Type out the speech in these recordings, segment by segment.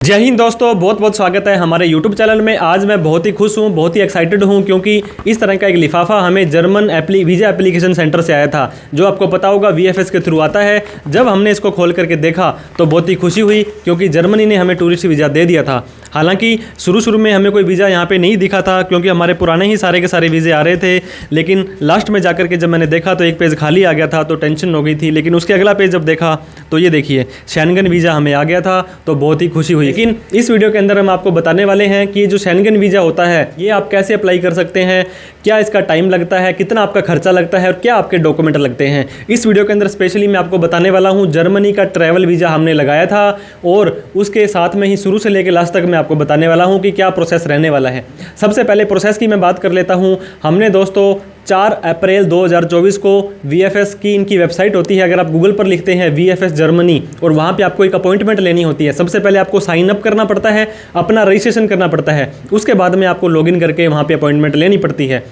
जय हिंद दोस्तों, बहुत बहुत स्वागत है हमारे YouTube चैनल में। आज मैं बहुत ही खुश हूँ, बहुत ही एक्साइटेड हूँ क्योंकि इस तरह का एक लिफाफा हमें जर्मन वीज़ा एप्लीकेशन सेंटर से आया था, जो आपको पता होगा VFS के थ्रू आता है। जब हमने इसको खोल करके देखा तो बहुत ही खुशी हुई क्योंकि जर्मनी ने हमें टूरिस्ट वीज़ा दे दिया था। हालांकि शुरू में हमें कोई वीज़ा यहाँ पे नहीं दिखा था क्योंकि हमारे पुराने ही सारे के सारे वीज़े आ रहे थे, लेकिन लास्ट में जाकर के जब मैंने देखा तो एक पेज खाली आ गया था, तो टेंशन हो गई थी। लेकिन उसके अगला पेज जब देखा तो ये देखिए, शेंगन वीज़ा हमें आ गया था, तो बहुत ही खुशी हुई। लेकिन इस वीडियो के अंदर हम आपको बताने वाले हैं कि जो शेंगन वीज़ा होता है ये आप कैसे अप्लाई कर सकते हैं, क्या इसका टाइम लगता है, कितना आपका खर्चा लगता है और क्या आपके डॉक्यूमेंट लगते हैं। इस वीडियो के अंदर स्पेशली मैं आपको बताने वाला हूँ जर्मनी का ट्रैवल वीज़ा हमने लगाया था, और उसके साथ में ही शुरू से लेकर लास्ट तक मैं आपको बताने वाला हूँ कि क्या प्रोसेस रहने वाला है। सबसे पहले प्रोसेस की मैं बात कर लेता हूँ। हमने दोस्तों 4 अप्रैल 2024 को VFS की इनकी वेबसाइट होती है, अगर आप गूगल पर लिखते हैं VFS जर्मनी और वहाँ पे आपको एक अपॉइंटमेंट लेनी होती है। सबसे पहले आपको साइन अप करना पड़ता है, अपना रजिस्ट्रेशन करना पड़ता है, उसके बाद में आपको लॉगिन करके वहाँ पे अपॉइंटमेंट लेनी पड़ती है।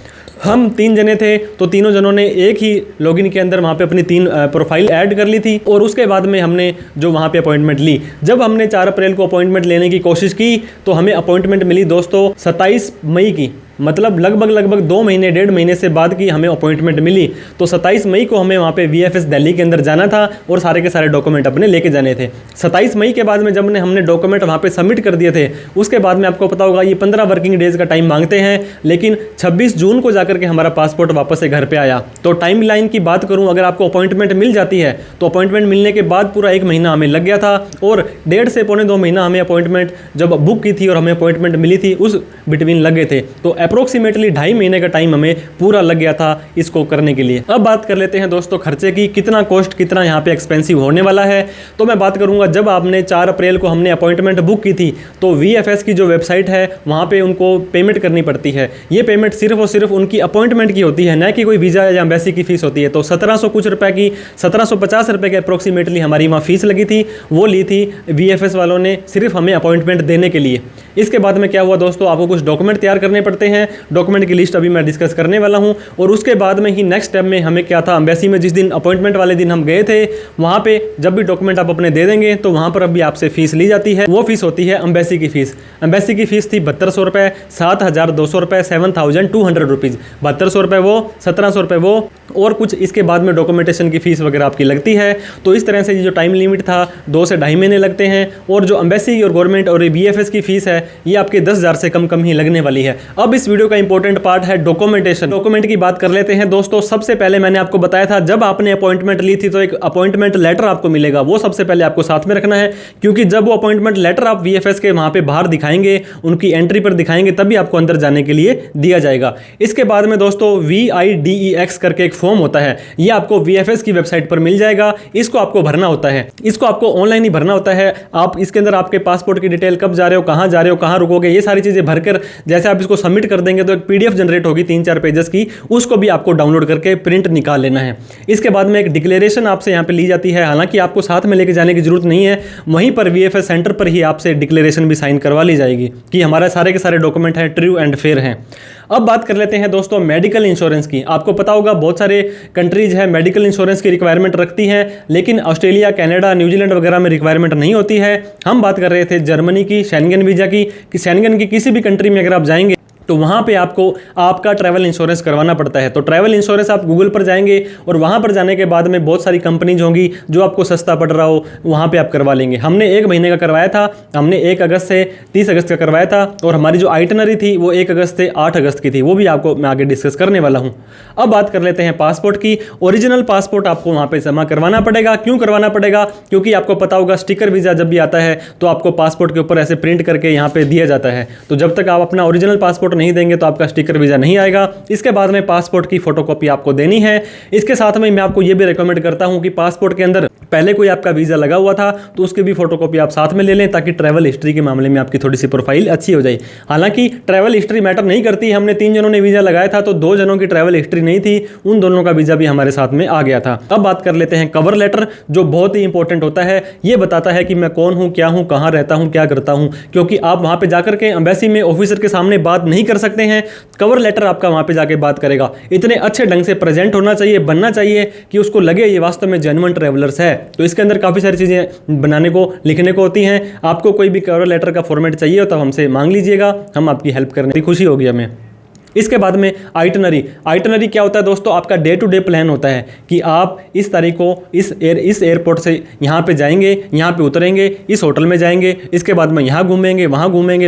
हम 3 जने थे तो तीनों जनों ने एक ही लॉगिन के अंदर वहाँ पे अपनी 3 प्रोफाइल ऐड कर ली थी, और उसके बाद में हमने जो वहाँ पे अपॉइंटमेंट ली। जब हमने 4 अप्रैल को अपॉइंटमेंट लेने की कोशिश की तो हमें अपॉइंटमेंट मिली दोस्तों 27 मई की, मतलब लगभग 2 महीने 1.5 महीने से बाद की हमें अपॉइंटमेंट मिली। तो 27 मई को हमें वहाँ पे VFS दिल्ली के अंदर जाना था और सारे के सारे डॉक्यूमेंट अपने लेके जाने थे। 27 मई के बाद में जब हमने डॉक्यूमेंट वहाँ पे सबमिट कर दिए थे, उसके बाद में आपको पता होगा ये 15 वर्किंग डेज़ का टाइम मांगते हैं, लेकिन 26 जून को जाकर के हमारा पासपोर्ट वापस से घर पर आया। तो टाइम लाइन की बात करूँ, अगर आपको अपॉइंटमेंट मिल जाती है तो अपॉइंटमेंट मिलने के बाद पूरा 1 महीना हमें लग गया था, और 1.5 से पौने 2 महीना हमें अपॉइंटमेंट जब बुक की थी और हमें अपॉइंटमेंट मिली थी उस बिटवीन लग गए थे। तो अप्रोक्सीमेटली 2.5 महीने का टाइम हमें पूरा लग गया था इसको करने के लिए। अब बात कर लेते हैं दोस्तों खर्चे की, कितना कॉस्ट, कितना यहाँ पे एक्सपेंसिव होने वाला है। तो मैं बात करूंगा, जब आपने 4 अप्रैल को हमने अपॉइंटमेंट बुक की थी तो VFS की जो वेबसाइट है वहाँ पे उनको पेमेंट करनी पड़ती है। ये पेमेंट सिर्फ और सिर्फ उनकी अपॉइंटमेंट की होती है, न कि कोई वीज़ा या एम्बेसी की फीस होती है। तो 1700 कुछ रुपए की, 1750 रुपए के अप्रोक्सीमेटली हमारी वहाँ फीस लगी थी, वो ली थी VFS वालों ने सिर्फ हमें अपॉइंटमेंट देने के लिए। इसके बाद में क्या हुआ दोस्तों, आपको कुछ डॉक्यूमेंट तैयार करने पड़ते हैं, डॉक्यूमेंट की लिस्ट अभी मैं डिस्कस करने वाला हूं। और उसके बाद में ही नेक्स्ट स्टेप में हमें क्या था, एम्बेसी में जिस दिन अपॉइंटमेंट वाले दिन हम गए थे वहां पे जब भी डॉक्यूमेंट आप अपने दे देंगे तो वहां पर अभी आपसे फीस ली जाती है। वो फीस होती है एम्बेसी की फीस। एम्बेसी की फीस थी 7200 रुपये, 7200 रुपये, 7200 रुपीज़। 7200 रुपये वो, 1700 रुपये वो, और कुछ इसके बाद में डॉक्यूमेंटेशन की फीस वगैरह आपकी लगती है। तो इस तरह से ये जो टाइम लिमिट था 2 से 2.5 महीने लगते हैं, और जो एम्बेसी और गवर्नमेंट और VFS की फीस है ये आपके 10,000 से कम ही लगने वाली है। अब इस वीडियो का इंपॉर्टेंट पार्ट है डॉक्यूमेंटेशन। डॉक्यूमेंट की बात कर लेते हैं दोस्तों। सबसे पहले मैंने आपको बताया था जब आपने अपॉइंटमेंट ली थी तो एक अपॉइंटमेंट लेटर आपको मिलेगा, वो सबसे पहले आपको साथ में रखना है, क्योंकि जब वो अपॉइंटमेंट लेटर आप VFS के वहां पे बाहर दिखाएंगे, उनकी एंट्री पर दिखाएंगे, तभी आपको अंदर जाने के लिए दिया जाएगा। इसके बाद में दोस्तों VIDEX करके एक फॉर्म होता है, ये आपको VFS की वेबसाइट पर मिल जाएगा। इसको आपको भरना होता है, इसको आपको ऑनलाइन ही भरना होता है। आप इसके अंदर आपके पासपोर्ट की डिटेल, कब जा रहे हो, कहाँ जा रहे हो, कहाँ रुकोगे, ये सारी चीजें भरकर जैसे आप इसको सबमिट कर देंगे तो एक PDF जनरेट होगी 3-4 पेजेस की, उसको भी आपको डाउनलोड करके प्रिंट निकाल लेना है। इसके बाद में एक डिक्लेरेशन आपसे यहाँ पे ली जाती है, हालांकि आपको साथ में लेके जाने की जरूरत नहीं है, वहीं पर VFS सेंटर पर ही आपसे डिक्लेरेशन भी साइन करवा ली जाएगी कि हमारे सारे के सारे डॉक्यूमेंट हैं ट्रू एंड फेयर हैं। अब बात कर लेते हैं दोस्तों मेडिकल इंश्योरेंस की। आपको पता होगा बहुत सारे कंट्रीज है मेडिकल इंश्योरेंस की रिक्वायरमेंट रखती हैं, लेकिन ऑस्ट्रेलिया, कनाडा, न्यूजीलैंड वगैरह में रिक्वायरमेंट नहीं होती है। हम बात कर रहे थे जर्मनी की, शेंगन वीज़ा की, कि शेंगन की किसी भी कंट्री में अगर आप जाएंगे तो वहाँ पे आपको आपका ट्रैवल इंश्योरेंस करवाना पड़ता है। तो ट्रैवल इंश्योरेंस आप गूगल पर जाएंगे और वहाँ पर जाने के बाद में बहुत सारी कंपनीज होंगी जो आपको सस्ता पड़ रहा हो, वहाँ पे आप करवा लेंगे। हमने 1 महीने का करवाया था, हमने 1 अगस्त से 30 अगस्त का करवाया था, और हमारी जो आइटनरी थी वो 1 अगस्त से 8 अगस्त की थी, वो भी आपको मैं आगे डिस्कस करने वाला हूँ। अब बात कर लेते हैं पासपोर्ट की। ओरिजिनल पासपोर्ट आपको वहाँ पर जमा करवाना पड़ेगा। क्यों करवाना पड़ेगा? क्योंकि आपको पता होगा स्टिकर वीज़ा जब भी आता है तो आपको पासपोर्ट के ऊपर ऐसे प्रिंट करके यहाँ पे दिया जाता है, तो जब तक आप अपना ओरिजिनल पासपोर्ट नहीं देंगे तो आपका स्टिकर वीज़ा नहीं आएगा। इसके बाद में पासपोर्ट की फोटोकॉपी आपको देनी है। इसके साथ में मैं आपको ये भी रिकमेंड करता हूं कि पासपोर्ट के अंदर पहले कोई आपका वीज़ा लगा हुआ था तो उसकी भी फोटोकॉपी आप साथ में ले लें, ताकि ट्रैवल हिस्ट्री के मामले में आपकी थोड़ी सी प्रोफाइल अच्छी हो जाए। हालांकि ट्रैवल हिस्ट्री मैटर नहीं करती, हमने 3 जनों ने वीज़ा लगाया था तो 2 जनों की ट्रैवल हिस्ट्री नहीं थी, उन दोनों का वीज़ा भी हमारे साथ में आ गया था। अब बात कर लेते हैं कवर लेटर, जो बहुत ही इंपॉर्टेंट होता है। ये बताता है कि मैं कौन हूँ, क्या हूँ, कहाँ रहता हूँ, क्या करता हूँ, क्योंकि आप वहाँ पर जाकर के एम्बेसी में ऑफिसर के सामने बात नहीं कर सकते हैं। कवर लेटर आपका वहाँ पे जाके बात करेगा, इतने अच्छे ढंग से प्रेजेंट होना चाहिए, बनना चाहिए कि उसको लगे ये वास्तव में जेन्युइन ट्रैवलर्स है। तो इसके अंदर काफ़ी सारी चीज़ें बनाने को लिखने को होती हैं। आपको कोई भी कवर लेटर का फॉर्मेट चाहिए हो तो हमसे मांग लीजिएगा, हम आपकी हेल्प करने की खुशी होगी हमें। इसके बाद में आइटनरी क्या होता है दोस्तों, आपका डे टू डे प्लान होता है कि आप इस तारीख को इस एयरपोर्ट से यहाँ पे जाएंगे, यहाँ पे उतरेंगे, इस होटल में जाएंगे, इसके बाद में यहाँ घूमेंगे,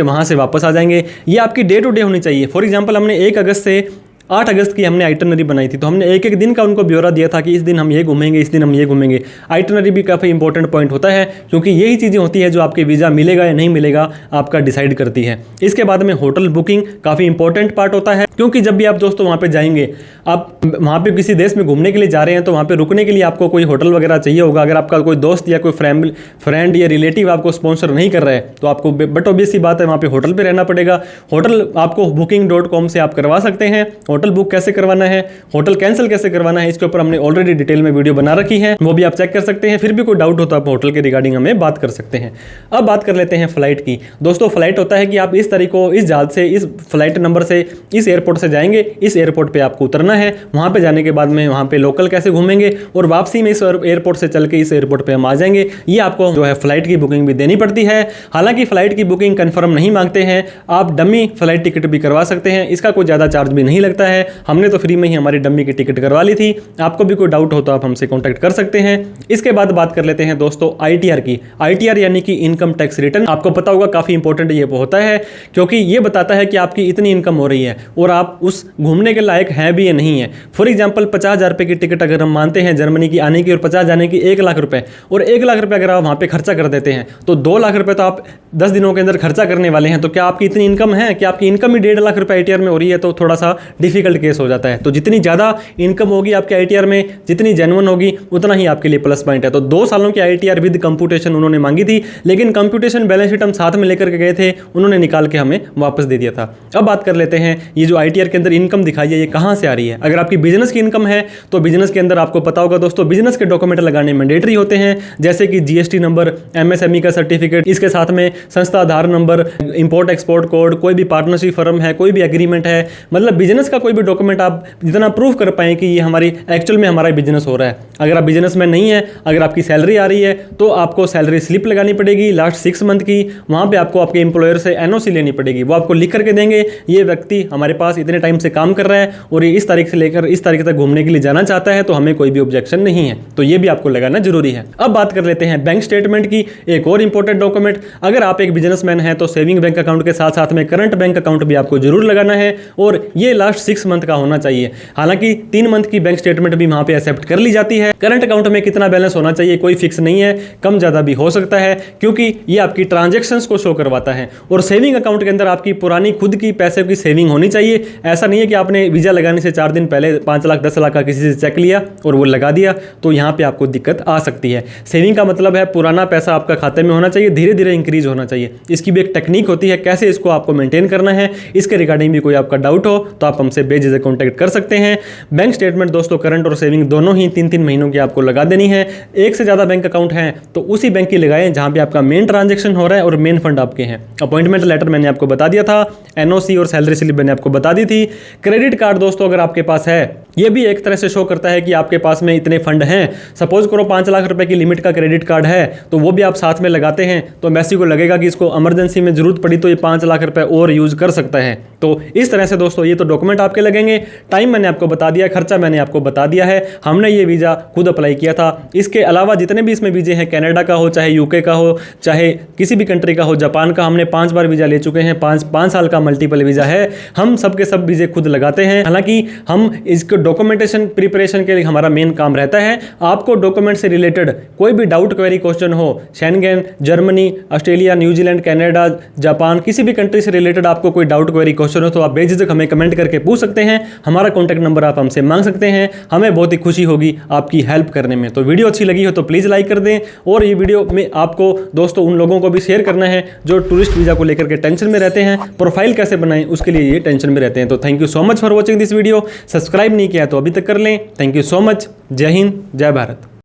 वहाँ से वापस आ जाएंगे। ये आपकी डे टू डे होनी चाहिए। फॉर एग्जांपल हमने 1 अगस्त से 8 अगस्त की हमने आइटनरी बनाई थी, तो हमने एक एक दिन का उनको ब्यौरा दिया था कि इस दिन हम ये घूमेंगे, इस दिन हम ये घूमेंगे। आइटनरी भी काफ़ी इंपॉर्टेंट पॉइंट होता है, क्योंकि यही चीज़ें होती है जो आपके वीज़ा मिलेगा या नहीं मिलेगा आपका डिसाइड करती है। इसके बाद में होटल बुकिंग काफ़ी इंपॉर्टेंट पार्ट होता है, क्योंकि जब भी आप दोस्तों वहाँ पे जाएंगे, आप वहाँ पे किसी देश में घूमने के लिए जा रहे हैं, तो वहाँ पे रुकने के लिए आपको कोई होटल वगैरह चाहिए होगा। अगर आपका कोई दोस्त या कोई फ्रेंड या रिलेटिव आपको स्पॉन्सर नहीं कर रहा है तो आपको बट ऑब्वियस सी बात है वहाँ पे होटल पे रहना पड़ेगा। होटल आपको booking.com से आप करवा सकते हैं। होटल बुक कैसे करवाना है, होटल कैंसिल कैसे करवाना है, इसके ऊपर हमने ऑलरेडी डिटेल में वीडियो बना रखी है, वो भी आप चेक कर सकते हैं। फिर भी कोई डाउट हो तो आप होटल के रिगार्डिंग हमें बात कर सकते हैं। अब बात कर लेते हैं फ्लाइट की। दोस्तों फ्लाइट होता है कि आप इस तारीख को इस जहाज से, इस फ्लाइट नंबर से इस एयरपोर्ट से जाएंगे, इस एयरपोर्ट पे आपको उतरना है, वहाँ पे जाने के बाद में वहाँ पे लोकल कैसे घूमेंगे और वापसी में इस एयरपोर्ट से चल के इस एयरपोर्ट पे हम आ जाएंगे। ये आपको जो है फ्लाइट की बुकिंग भी देनी पड़ती है। हालांकि फ्लाइट की बुकिंग कंफर्म नहीं मांगते हैं, आप डमी फ्लाइट टिकट भी करवा सकते हैं, इसका कोई ज़्यादा चार्ज भी नहीं लगता है। हमने तो फ्री में ही हमारी डमी की टिकट करवा ली थी। आपको भी कोई डाउट हो तो आप हमसे कॉन्टैक्ट कर सकते हैं। इसके बाद बात कर लेते हैं दोस्तों ITR की। ITR यानी कि इनकम टैक्स रिटर्न। आपको पता होगा काफ़ी इंपॉर्टेंट ये होता है, क्योंकि ये बताता है कि आपकी इतनी इनकम हो रही है और आप उस घूमने के लायक हैं भी या नहीं है। फॉर एग्जाम्पल 50,000 रुपये की टिकट अगर हम मानते हैं जर्मनी की आने की और 50 जाने की 1 लाख रुपए, और 1 लाख रुपए अगर आप वहाँ पे खर्चा कर देते हैं तो 2 लाख रुपए तो आप 10 दिनों के अंदर खर्चा करने वाले हैं। तो क्या आपकी इतनी इनकम है कि आपकी इनकम ही 1.5 लाख रुपए ITR में हो रही है? तो थोड़ा सा डिफिकल्ट केस हो जाता है। तो जितनी ज़्यादा इनकम होगी आपके ITR में, जितनी जेन्युइन होगी, उतना ही आपके लिए प्लस पॉइंट है। तो 2 सालों की ITR विद कंप्यूटेशन उन्होंने मांगी थी, लेकिन कंप्यूटेशन बैलेंस शीट हम साथ में लेकर के गए थे, उन्होंने निकाल के हमें वापस दे दिया था। अब बात कर लेते हैं ये जो ITR के अंदर इनकम दिखाई है ये कहाँ से आ रही है। अगर आपकी बिजनेस की इनकम है तो बिजनेस के अंदर आपको पता होगा दोस्तों, बिजनेस के डॉक्यूमेंट लगाने मैंडेटरी होते हैं, जैसे कि GST नंबर, MSME का सर्टिफिकेट, इसके साथ में संस्था आधार नंबर, इंपोर्ट एक्सपोर्ट कोड, कोई भी पार्टनरशिप फर्म है, कोई भी एग्रीमेंट है, मतलब बिजनेस का कोई भी डॉक्यूमेंट आप जितना प्रूफ कर पाएं कि ये हमारी एक्चुअल में हमारा बिजनेस हो रहा है। अगर आप बिजनेसमैन नहीं है, अगर आपकी सैलरी आ रही है तो आपको सैलरी स्लिप लगानी पड़ेगी लास्ट 6 मंथ की। वहाँ पे आपको आपके एम्प्लॉयर से NOC लेनी पड़ेगी, वो आपको लिख करके देंगे ये व्यक्ति हमारे पास इतने टाइम से काम कर रहा है और ये इस तारीख से लेकर इस तारीख तक घूमने के लिए जाना चाहता है, तो हमें कोई भी ऑब्जेक्शन नहीं है। तो ये भी आपको लगाना जरूरी है। अब बात कर लेते हैं बैंक स्टेटमेंट की, एक और इंपॉर्टेंट डॉक्यूमेंट। अगर आप एक बिजनेसमैन हैं तो सेविंग बैंक अकाउंट के साथ साथ में करंट बैंक अकाउंट भी आपको जरूर लगाना है, और ये लास्ट 6 मंथ का होना चाहिए। हालांकि 3 मंथ की बैंक स्टेटमेंट भी वहां पे एक्सेप्ट कर ली जाती है। करंट अकाउंट में कितना बैलेंस होना चाहिए कोई फिक्स नहीं है, कम ज़्यादा भी हो सकता है, क्योंकि ये आपकी ट्रांजैक्शंस को शो करवाता है। और सेविंग अकाउंट के अंदर आपकी पुरानी खुद की पैसे की सेविंग होनी चाहिए। ऐसा नहीं है कि आपने वीज़ा लगाने से 4 दिन पहले 5 लाख 10 लाख का किसी से चेक लिया और वो लगा दिया, तो यहाँ पे आपको दिक्कत आ सकती है। सेविंग का मतलब है पुराना पैसा आपका खाते में होना चाहिए, धीरे धीरे इंक्रीज होना चाहिए। इसकी भी एक टेक्निक होती है कैसे इसको आपको मेंटेन करना है। इसके रिगार्डिंग भी कोई आपका डाउट हो तो आप हमसे बेझिझक कॉन्टैक्ट कर सकते हैं। बैंक स्टेटमेंट दोस्तों करंट और सेविंग दोनों ही 3-3 महीनों की आपको लगा देनी है। एक से ज़्यादा बैंक अकाउंट हैं तो उसी बैंक की लगाएं जहाँ पे आपका मेन ट्रांजैक्शन हो रहा है और मेन फंड आपके हैं। अपॉइंटमेंट लेटर मैंने आपको बता दिया था, NOC और सैलरी स्लिप मैंने आपको बता दी थी। क्रेडिट कार्ड दोस्तों अगर आपके पास है, ये भी एक तरह से शो करता है कि आपके पास में इतने फंड हैं। सपोज करो 5 लाख रुपए की लिमिट का क्रेडिट कार्ड है, तो वो भी आप साथ में लगाते हैं, तो एम्बेसी को लगेगा कि इसको इमरजेंसी में जरूरत पड़ी तो ये 5 लाख रुपए और यूज कर सकता है। तो इस तरह से दोस्तों ये तो डॉक्यूमेंट आपके लगेंगे। टाइम मैंने आपको बता दिया, खर्चा मैंने आपको बता दिया है। हमने ये वीज़ा खुद अप्लाई किया था। इसके अलावा जितने भी इसमें वीज़े हैं, कनाडा का हो, चाहे UK का हो, चाहे किसी भी कंट्री का हो, जापान का, हमने 5 बार वीज़ा ले चुके हैं। 5 साल का मल्टीपल वीज़ा है। हम सब के सब वीज़े खुद लगाते हैं। हालांकि हम इसको डॉक्यूमेंटेशन प्रिपरेशन के लिए हमारा मेन काम रहता है। आपको डॉक्यूमेंट से रिलेटेड कोई भी डाउट क्वेरी क्वेश्चन हो, Schengen, Germany, Australia, New Zealand, Canada, Japan, किसी भी कंट्री से रिलेटेड आपको कोई डाउट क्वेरी क्वेश्चन हो तो आप बेझिझक हमें कमेंट करके पूछ सकते हैं। हमारा कॉन्टैक्ट नंबर आप हमसे मांग सकते हैं। हमें बहुत ही खुशी होगी आपकी हेल्प करने में। तो वीडियो अच्छी लगी हो तो प्लीज़ लाइक कर दें, और ये वीडियो में आपको दोस्तों उन लोगों को भी शेयर करना है जो टूरिस्ट वीज़ा को लेकर के टेंशन में रहते हैं, प्रोफाइल कैसे बनाएं उसके लिए ये टेंशन में रहते हैं। तो thank you so much for watching this video. Subscribe नहीं किया तो अभी तक कर लें। Thank you so much. जय हिंद, जय भारत।